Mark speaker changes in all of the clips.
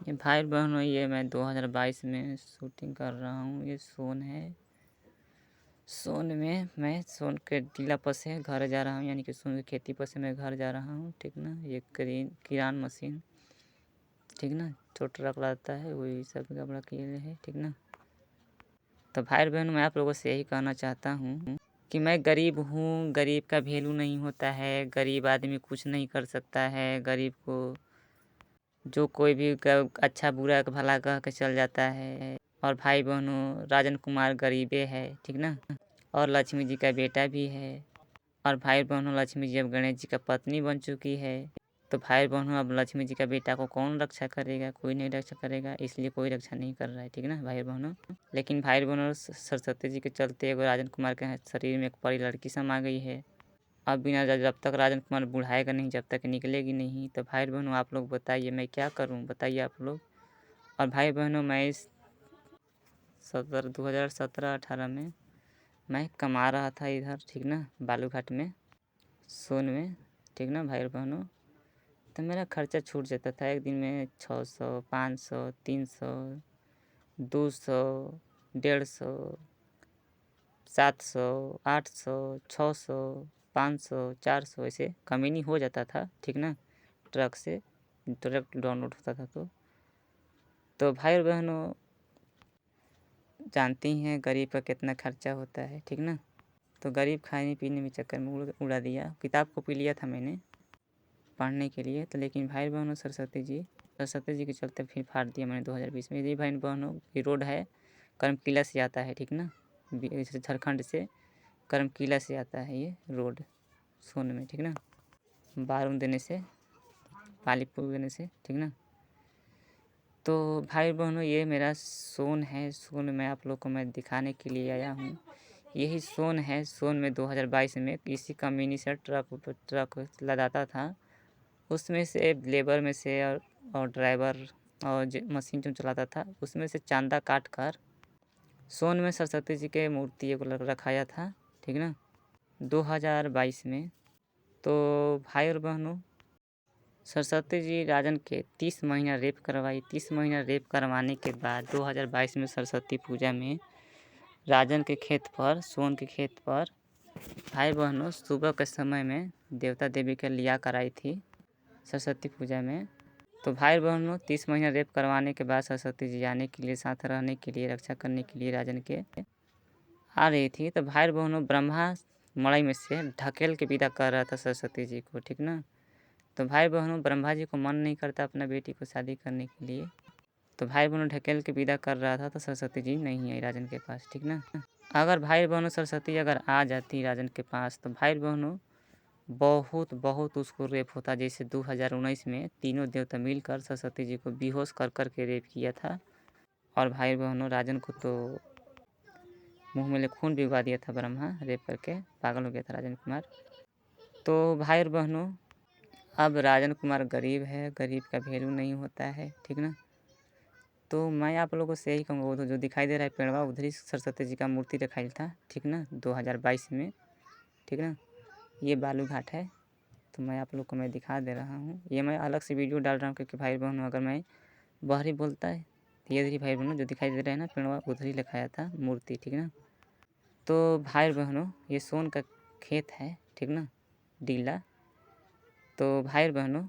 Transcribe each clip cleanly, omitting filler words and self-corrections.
Speaker 1: ये भाई बहनों, ये मैं 2022 में शूटिंग कर रहा हूँ। ये सोन है। सोन में मैं सोन के टीला पर से घर जा रहा हूँ, यानी कि सोन की खेती पर से मैं घर जा रहा हूँ। ठीक ना। ये किरान मशीन, ठीक ना, छोटा ट्रक लाता है, वही सब कपड़ा किए है। ठीक ना। तो भाई बहनों, मैं आप लोगों से यही कहना चाहता हूँ कि मैं गरीब हूँ। गरीब का वैल्यू नहीं होता है। गरीब आदमी कुछ नहीं कर सकता है। गरीब को जो कोई भी अच्छा बुरा भला कह के चल जाता है। और भाई बहनों, राजन कुमार गरीबे है। ठीक ना। और लक्ष्मी जी का बेटा भी है। और भाई बहनों, लक्ष्मी जी अब गणेश जी का पत्नी बन चुकी है। तो भाई बहनों, अब लक्ष्मी जी का बेटा को कौन रक्षा करेगा? कोई नहीं रक्षा करेगा, इसलिए कोई रक्षा नहीं कर रहा है। ठीक ना भाई बहनों। लेकिन भाई बहनों, सरस्वती जी के चलते एगो राजन कुमार के शरीर में एक परी लड़की समा गई है। अब बिना जब तक राजन कुमार बुढ़ाएगा नहीं, जब तक निकलेगी नहीं। तो भाई बहनों, आप लोग बताइए मैं क्या करूं? बताइए आप लोग। और भाई बहनों, मैं इस 2017-18 में मैं कमा रहा था इधर। ठीक ना, बालूघाट में, सोन में। ठीक ना भाई बहनों। तो मेरा खर्चा छूट जाता था एक दिन में 600, 500, 300, 200, 150, 700, 800, 600, 500, 400, ऐसे कमीनी हो जाता था। ठीक ना। ट्रक से ट्रक डाउनलोड होता था। तो भाई बहनों, जानती हैं गरीब का कितना खर्चा होता है। ठीक ना। तो गरीब खाने पीने में चक्कर में उड़ा दिया। किताब को पी लिया था मैंने पढ़ने के लिए। तो लेकिन भाई बहनों, सरस्वती जी के चलते फिर फाड़ दिया मैंने 2020 में। ये भाई बहनों, ये रोड है, करमकीला से आता है। ठीक ना। झारखंड से करमकीला से आता है ये रोड सोन में। ठीक ना। बारूम देने से, पालीपुर देने से। ठीक ना। तो भाई बहनों, ये मेरा सोन है। सोन में आप लोग को मैं दिखाने के लिए आया हूँ। यही सोन है। सोन में 2022 में इसी कम्युनी से ट्रक लदाता था। उसमें से लेबर में से और ड्राइवर और मशीन जो चलाता था, उसमें से चांदा काट कर सोन में सरस्वती जी के मूर्ति को रखाया था। ठीक ना, 2022 में। तो भाई और बहनों, सरस्वती जी राजन के 30 महीना रेप करवाई। 30 महीना रेप करवाने के बाद 2022 में सरस्वती पूजा में राजन के खेत पर, सोन के खेत पर भाई बहनों सुबह के समय में देवता देवी के लिया कराई थी सरस्वती पूजा में। तो भाई बहनों, 30 महीना रेप करवाने के बाद सरस्वती जी आने के लिए, साथ रहने के लिए, रक्षा करने के लिए राजन के आ रही थी। तो भाई बहनों, ब्रह्मा मड़ई में से ढकेल के विदा कर रहा था सरस्वती जी को। ठीक ना। तो भाई बहनों, ब्रह्मा जी को मन नहीं करता अपना बेटी को शादी करने के लिए। तो भाई बहनों ढकेल के विदा कर रहा था, तो सरस्वती जी नहीं आई राजन के पास। ठीक ना। अगर भाई बहनों सरस्वती अगर आ जाती राजन के पास, तो भाई बहनों बहुत बहुत उसको रेप होता। जैसे 2019 में तीनों देवता मिलकर सरस्वती जी को बेहोश कर कर के रेप किया था। और भाई बहनों, राजन को तो मुंह में खून भी उगा दिया था ब्रह्मा, रेप करके पागल हो गया था राजन कुमार। तो भाई और बहनों, अब राजन कुमार गरीब है। गरीब का वैल्यू नहीं होता है। ठीक ना। तो मैं आप लोगों से यही कहूँगा, वो जो दिखाई दे रहा है पेड़वा, उधर ही सरस्वती जी का मूर्ति रखाई था। ठीक ना, 2022 में। ठीक ना। ये बालूघाट है। तो मैं आप लोग को मैं दिखा दे रहा हूँ। ये मैं अलग से वीडियो डाल रहा हूँ, क्योंकि भाई बहनों अगर मैं बाहरी बोलता है तो ये भाई बहनों जो दिखाई दे रहे हैं ना पेड़वा, उधर ही लिखाया था मूर्ति। ठीक ना। तो भाई बहनों, ये सोन का खेत है। ठीक ना, डीला। तो भाई बहनों,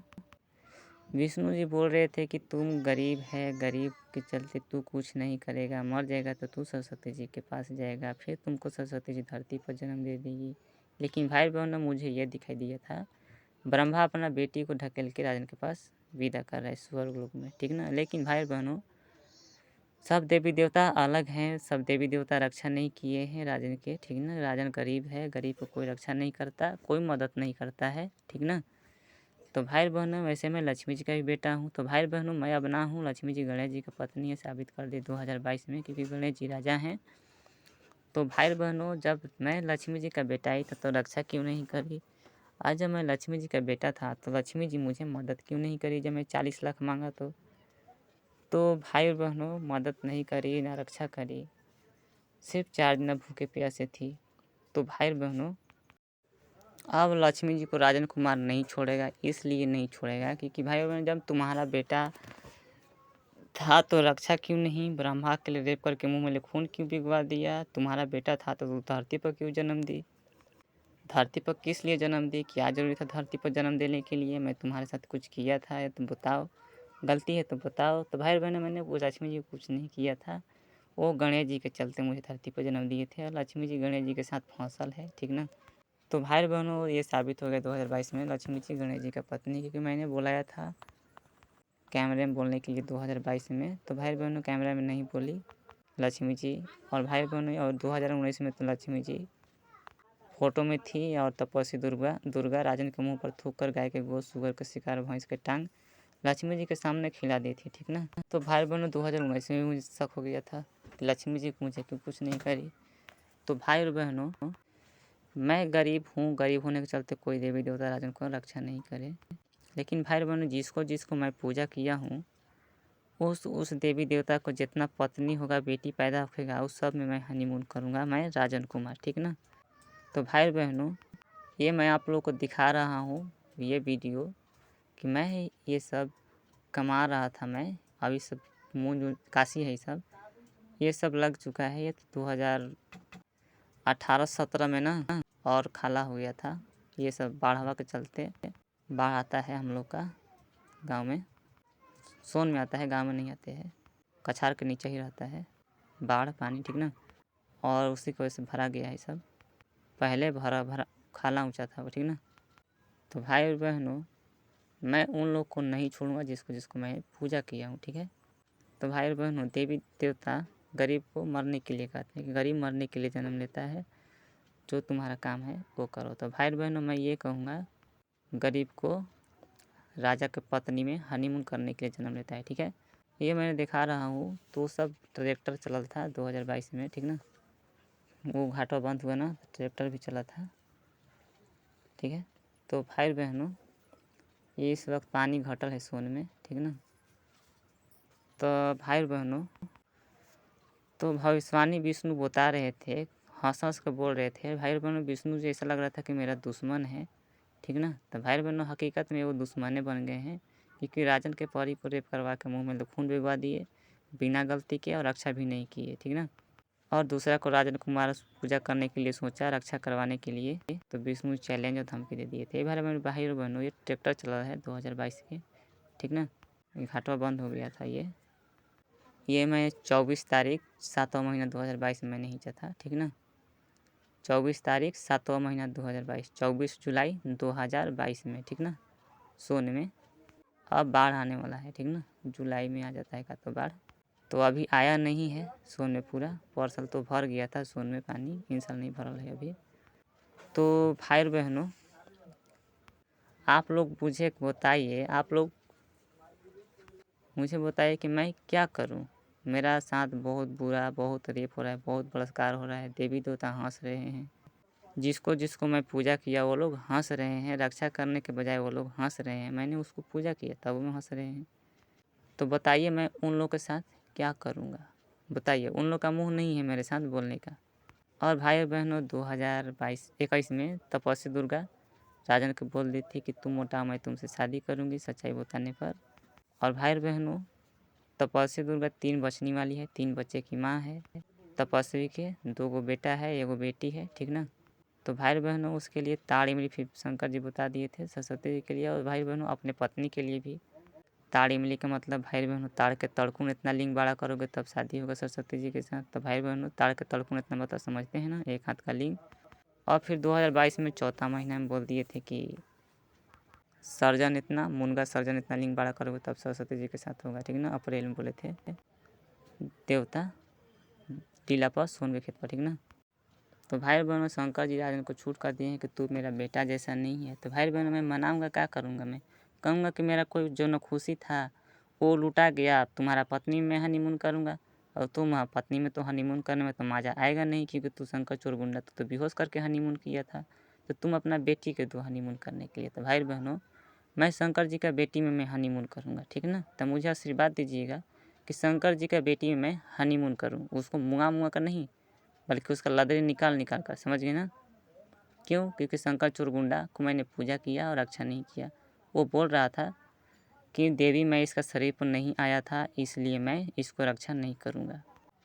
Speaker 1: विष्णु जी बोल रहे थे कि तुम गरीब है, गरीब के चलते तू कुछ नहीं करेगा, मर जाएगा तो तू सरस्वती जी के पास जाएगा, फिर तुमको सरस्वती जी धरती पर जन्म दे देगी। लेकिन भाई बहनों, मुझे ये दिखाई दिया था ब्रह्मा अपना बेटी को ढकेल के राजन के पास विदा कर रहा है स्वर्ग लोक में। ठीक ना। लेकिन भाई बहनों, सब देवी देवता अलग हैं। सब देवी देवता रक्षा नहीं किए हैं राजन के। ठीक ना। राजन गरीब है। गरीब को कोई रक्षा नहीं करता, कोई मदद नहीं करता है। ठीक ना। तो भाई बहनों, वैसे मैं लक्ष्मी जी का भी बेटा हूँ। तो भाई बहनों, मैं अब ना हूँ, लक्ष्मी जी गणेश जी का पत्नी है, साबित कर दी 2022 में, क्योंकि गणेश जी राजा हैं। तो भाई बहनों, जब मैं लक्ष्मी जी का बेटा ही था तो रक्षा क्यों नहीं करी? आज जब मैं लक्ष्मी जी का बेटा था तो लक्ष्मी जी मुझे मदद क्यों नहीं करी? जब मैं 40 लाख मांगा तो भाई बहनों मदद नहीं करी, ना रक्षा करी, सिर्फ 4 दिन भूखे प्यासे थी। तो भाई बहनों, अब लक्ष्मी जी को राजन कुमार नहीं छोड़ेगा। इसलिए नहीं छोड़ेगा क्योंकि भाई बहन, जब तुम्हारा बेटा था तो रक्षा क्यों नहीं, ब्रह्मा के लिए रेप करके मुँह में खून क्यों पिघवा दिया, तुम्हारा बेटा था तो तू धरती पर क्यों जन्म दी, धरती पर किस लिए जन्म दी, क्या ज़रूरी था धरती पर जन्म देने के लिए, मैं तुम्हारे साथ कुछ किया था या तुम बताओ, गलती है तो बताओ। तो भाई बहनों मैंने वो लक्ष्मी जी को कुछ नहीं किया था, वो गणेश जी के चलते मुझे धरती पर जन्म दिए थे और लक्ष्मी जी गणेश जी के साथ फंसल है, ठीक ना। तो भाई बहनों ये साबित हो गया 2022 में लक्ष्मी जी गणेश जी का पत्नी, क्योंकि मैंने बुलाया था कैमरे में बोलने के लिए 2022 में, तो भाई बहनों कैमरा में नहीं बोली लक्ष्मी जी। और भाई बहनों और 2019 में तो लक्ष्मी जी फोटो में थी और तपस्वी दुर्गा राजन के मुंह पर थूक कर गाय के गोश्त, सुअर का शिकार, भैंस के टांग लक्ष्मी जी के सामने खिला दी थी, ठीक ना। तो भाई बहनों 2019 में मुझे शक हो गया था कि लक्ष्मी जी मुझे क्यों कुछ नहीं करी। तो भाई और बहनों मैं गरीब हूँ, गरीब होने के चलते कोई देवी देवता राजन को रक्षा नहीं करे, लेकिन भाई बहनों जिसको जिसको मैं पूजा किया हूँ उस देवी देवता को जितना पत्नी होगा, बेटी पैदा होगा, उस सब में मैं हनीमून करूँगा, मैं राजन कुमार, ठीक ना। तो भाई बहनों ये मैं आप लोगों को दिखा रहा हूँ ये वीडियो कि मैं ये सब कमा रहा था, मैं अभी सब मुँह काशी है, ये सब लग चुका है। ये 2018-17 में ना और खाला हो गया था, ये सब बाढ़ हवा के चलते। बाढ़ आता है हम लोग का गांव में, सोन में आता है, गांव में नहीं आते हैं, कछार के नीचे ही रहता है बाढ़ पानी, ठीक ना। और उसी की वजह से भरा गया है सब, पहले भरा खाला ऊंचा था वो, ठीक ना। तो भाई और बहनों मैं उन लोग को नहीं छोड़ूंगा जिसको जिसको मैं पूजा किया हूँ, ठीक है। तो भाई और बहनों देवी देवता गरीब को मरने के लिए कहते हैं कि गरीब मरने के लिए जन्म लेता है, जो तुम्हारा काम है वो करो। तो भाई बहनों मैं ये कहूँगा गरीब को राजा के पत्नी में हनीमून करने के लिए जन्म लेता है, ठीक है। ये मैंने दिखा रहा हूँ, तो सब ट्रैक्टर चलल था 2022 में, ठीक ना। वो घाटवा बंद हुआ ना, ट्रैक्टर भी चला था, ठीक है। तो भाई बहनों ये इस वक्त पानी घटल है सोन में, ठीक ना। तो भाई बहनों तो भविष्यवाणी विष्णु बता रहे थे, हंस हंस कर बोल रहे थे, भाई बहनों विष्णु जी ऐसा लग रहा था कि मेरा दुश्मन है, ठीक ना। तो भाई बहनों हकीकत में वो दुश्मने बन गए हैं, क्योंकि राजन के परी को रेप करवा के मुंह में खून भिगवा दिए बिना गलती के, और रक्षा भी नहीं किए, ठीक ना। और दूसरा को राजन कुमार पूजा करने के लिए सोचा, रक्षा करवाने के लिए, तो विष्णु चैलेंज और धमकी दे दिए थे। भाई और बहनों ये ट्रैक्टर चला रहा है 2022 के, ठीक ना। घाटवा बंद हो गया था ये मैं 24 तारीख 7वां महीना 2022 में मैंने खींचा था, ठीक ना। 24 तारीख 7वां महीना 2022, 24 जुलाई 2022 में, ठीक ना, सोन में। अब बाढ़ आने वाला है, ठीक ना, जुलाई में आ जाता है का तो बाढ़, तो अभी आया नहीं है सोन में पूरा, परसल तो भर गया था सोन में पानी, इन साल नहीं भरल है अभी। तो भाई बहनों आप लोग मुझे बताइए, आप लोग मुझे बताइए कि मैं क्या करूं। मेरा साथ बहुत बुरा, बहुत रेप हो रहा है, बहुत बलात्कार हो रहा है, देवी देवता हंस रहे हैं, जिसको जिसको मैं पूजा किया वो लोग हंस रहे हैं, रक्षा करने के बजाय वो लोग हंस रहे हैं, मैंने उसको पूजा किया तब वो हंस रहे हैं। तो बताइए मैं उन लोगों के साथ क्या करूँगा, बताइए। उन लोग का मुँह नहीं है मेरे साथ बोलने का। और भाई बहनों 2021 में तपस्वी दुर्गा राजन को बोल दी थी कि तुम मोटा मैं तुमसे शादी करूँगी सच्चाई बताने पर। और भाई बहनों तपस्वी दुर्गा 3 बचने वाली है, 3 बच्चे की माँ है तपस्वी के, 2 बेटा है 1 बेटी है, ठीक ना। तो भाई बहनों उसके लिए ताड़ इमली फिर शंकर जी बता दिए थे सरस्वती जी के लिए, और भाई बहनों अपने पत्नी के लिए भी ताड़ इमली का मतलब भाई बहनों ताड़ के तड़कुन इतना लिंग बड़ा करोगे तब शादी होगा सरस्वती जी के साथ। तो भाई बहनों ताड़ के तड़कुन इतना मतलब समझते हैं ना, 1 हाथ का लिंग। और फिर 2022 में चौथा महीना में बोल दिए थे कि सर्जन इतना मुनगा सर्जन इतना लिंग बड़ा करोगे तब सरस्वती जी के साथ होगा, ठीक ना। अप्रैल में बोले थे देवता टीला पर सोन के खेत पर, ठीक ना। तो भाई बहनों शंकर जी राजन को छूट कर दिए हैं कि तू मेरा बेटा जैसा नहीं है। तो भाई बहनों मैं मनाऊंगा, क्या करूंगा, मैं कहूँगा कि मेरा कोई जो नखुशी था वो लूटा गया, तुम्हारा पत्नी में हनीमून करूँगा, और तुम पत्नी में तो हनीमून करने में तो मज़ा आएगा नहीं, क्योंकि तू शंकर चोर गुंडा तो बेहोश करके हनीमून किया था, तो तुम अपना बेटी के दो हनीमून करने के लिए। तो भाई बहनों मैं शंकर जी का बेटी में मैं हनीमून करूँगा, ठीक ना। तो मुझे आशीर्वाद दीजिएगा कि शंकर जी का बेटी में मैं हनीमून करूँ, उसको मुँगा कर नहीं बल्कि उसका लदड़ी निकाल कर, समझ गए ना। क्यों? क्योंकि शंकर चोर गुंडा को मैंने पूजा किया और रक्षा नहीं किया। वो बोल रहा था कि देवी मैं इसका शरीर पर नहीं आया था, इसलिए मैं इसको रक्षा नहीं करूँगा।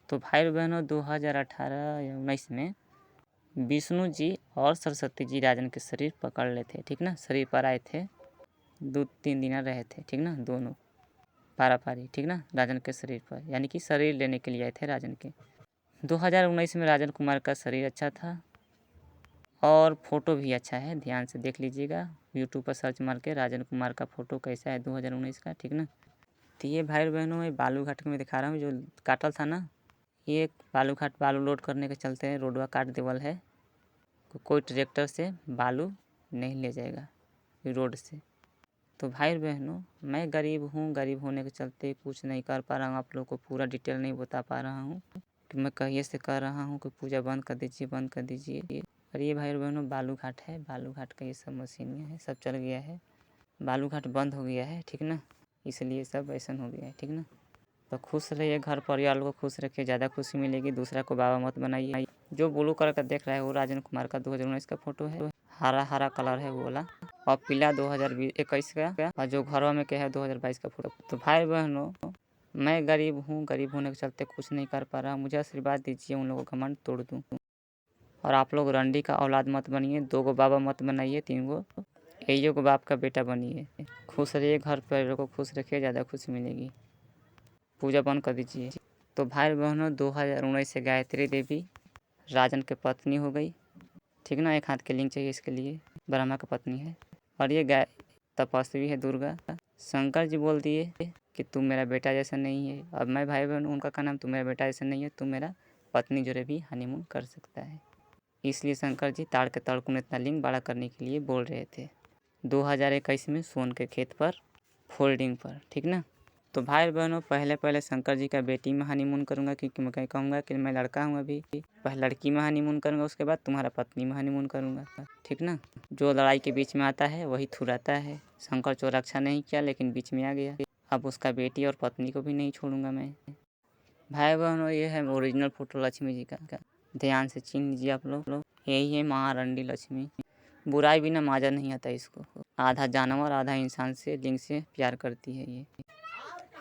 Speaker 1: तो भाई बहनों 2018 या 19 में विष्णु जी और सरस्वती जी राजन के शरीर पकड़ लेते, ठीक ना। शरीर पर आए थे, 2-3 दिन रहे थे, ठीक ना। दोनों पारा पारी, ठीक ना, राजन के शरीर पर, यानी कि शरीर लेने के लिए आए थे राजन के। 2019 में राजन कुमार का शरीर अच्छा था और फ़ोटो भी अच्छा है, ध्यान से देख लीजिएगा। यूट्यूब पर सर्च मार के राजन कुमार का फ़ोटो कैसा है 2019 का, ठीक ना। तो ये भाई बहनों में बालूघाट में दिखा रहा हूँ, जो काटल था ना, ये बालूघाट बालू लोड करने के चलते रोडवा काट देवल है। कोई ट्रैक्टर से बालू नहीं ले जाएगा रोड से। तो भाई बहनों मैं गरीब हूँ, गरीब होने के चलते कुछ नहीं कर पा रहा हूँ, आप लोग को पूरा डिटेल नहीं बता पा रहा हूँ कि मैं कहिए से कर रहा हूँ कि पूजा बंद कर दीजिए, बंद कर दीजिए। और ये भाई बहनों बालूघाट है, बालूघाट का ये सब मशीनियाँ है, सब चल गया है, बालूघाट बंद हो गया है, ठीक ना, इसलिए सब ऐसा हो गया है, ठीक ना। तो खुश रहिए, घर परिवार को खुश रखिए, ज़्यादा खुशी मिलेगी। दूसरा को बाबा मत बनाइए। जो ब्लू कलर का देख रहा है वो राजन कुमार का 2019 का फ़ोटो है, हरा हरा कलर है वो वाला, और पीला 2021 का, और जो घरों में के है 2022 का फ़ोटो। तो भाई बहनों मैं गरीब हूँ, गरीब होने के चलते कुछ नहीं कर पा रहा, मुझे आशीर्वाद दीजिए, उन लोगों का घमंड तोड़ दूँ। और आप लोग रंडी का औलाद मत बनिए, 2 गो बाबा मत बनाइए, 3 गो, एक गो बाप का बेटा बनिए। खुश रहिए, घर परिवार को खुश रखिए, ज़्यादा खुशी मिलेगी। पूजा बंद कर दीजिए। तो भाई बहनों 2019 से गायत्री देवी राजन के पत्नी हो गई, ठीक ना। एक हाथ के लिंग चाहिए इसके लिए, ब्रह्मा की पत्नी है। और ये गाय तपस्वी है दुर्गा। शंकर जी बोल दिए कि तुम मेरा बेटा जैसा नहीं है। अब मैं भाई बहन उनका का नाम, तुम मेरा बेटा जैसा नहीं है, तुम मेरा पत्नी जोड़े भी हनीमून कर सकता है। इसलिए शंकर जी ताड़ के तड़कुन इतना लिंग बड़ा करने के लिए बोल रहे थे 2021 में सोन के खेत पर फोल्डिंग पर, ठीक ना। तो भाई बहनों पहले शंकर जी का बेटी में हनीमून करूँगा, क्योंकि मैं कहीं कहूँगा कि मैं लड़का हूँ अभी, पहले लड़की में हनीमून करूँगा, उसके बाद तुम्हारा पत्नी में हनीमून करूँगा, ठीक ना। जो लड़ाई के बीच में आता है वही थुराता है। शंकर चोर रक्षा नहीं किया लेकिन बीच में आ गया, अब उसका बेटी और पत्नी को भी नहीं छोड़ूंगा मैं। भाई बहनों ये है ओरिजिनल फ़ोटो लक्ष्मी जी का, ध्यान से छीन लीजिए आप लोग। यही है महारंडी लक्ष्मी, बुराई बिना माजा नहीं आता इसको। आधा जानवर आधा इंसान से लिंग से प्यार करती है ये।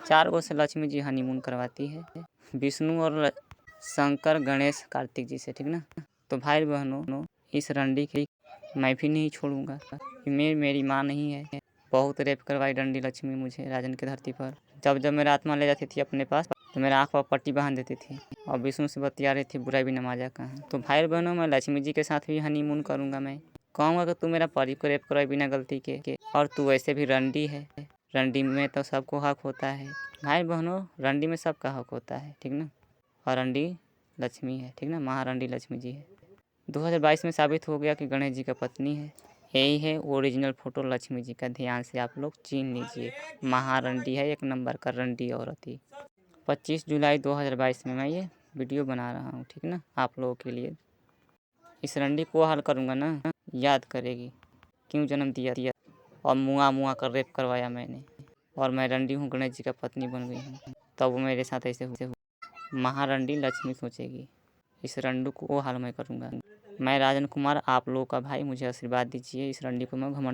Speaker 1: 4 गो से लक्ष्मी जी हनीमून करवाती है, विष्णु और शंकर गणेश कार्तिक जी से, ठीक ना। तो भाई बहनों इस रंडी की मैं भी नहीं छोड़ूंगा, मेरी माँ नहीं है। बहुत रेप करवाई रंडी लक्ष्मी मुझे राजन की धरती पर। जब मेरा आत्मा ले जाती थी अपने पास तो मेरा आँख पर पट्टी बांध देती थी और विष्णु से बतिया रही थी बुराई भी नमाजा कहाँ। तो भाई बहनों मैं लक्ष्मी जी के साथ भी हनीमून करूँगा। मैं कहूँगा कि तू मेरा परी को रेप करवाई बिना गलती के, और तू वैसे भी रंडी है, रंडी में तो सबको हक होता है। भाई बहनों रंडी में सबका हक होता है, ठीक ना। और रंडी लक्ष्मी है, ठीक ना, महारंडी लक्ष्मी जी है। 2022 में साबित हो गया कि गणेश जी का पत्नी है। यही है ओरिजिनल फ़ोटो लक्ष्मी जी का, ध्यान से आप लोग चीन लीजिए। महारंडी है, 1 नंबर का रंडी औरत ही। 25 जुलाई 2022 में मैं ये वीडियो बना रहा हूँ, ठीक ना, आप लोगों के लिए। इस रंडी को हल करूँगा ना, याद करेगी क्यों जन्म दिया और मुआ कर रेप करवाया मैंने, और मैं रंडी हूँ, गणेश जी का पत्नी बन गई हूँ, तब वो मेरे साथ ऐसे हुए। महारंडी लक्ष्मी सोचेगी, इस रंडू को वो हाल मैं करूँगा। मैं राजन कुमार आप लोगों का भाई, मुझे आशीर्वाद दीजिए, इस रंडी को मैं घमंड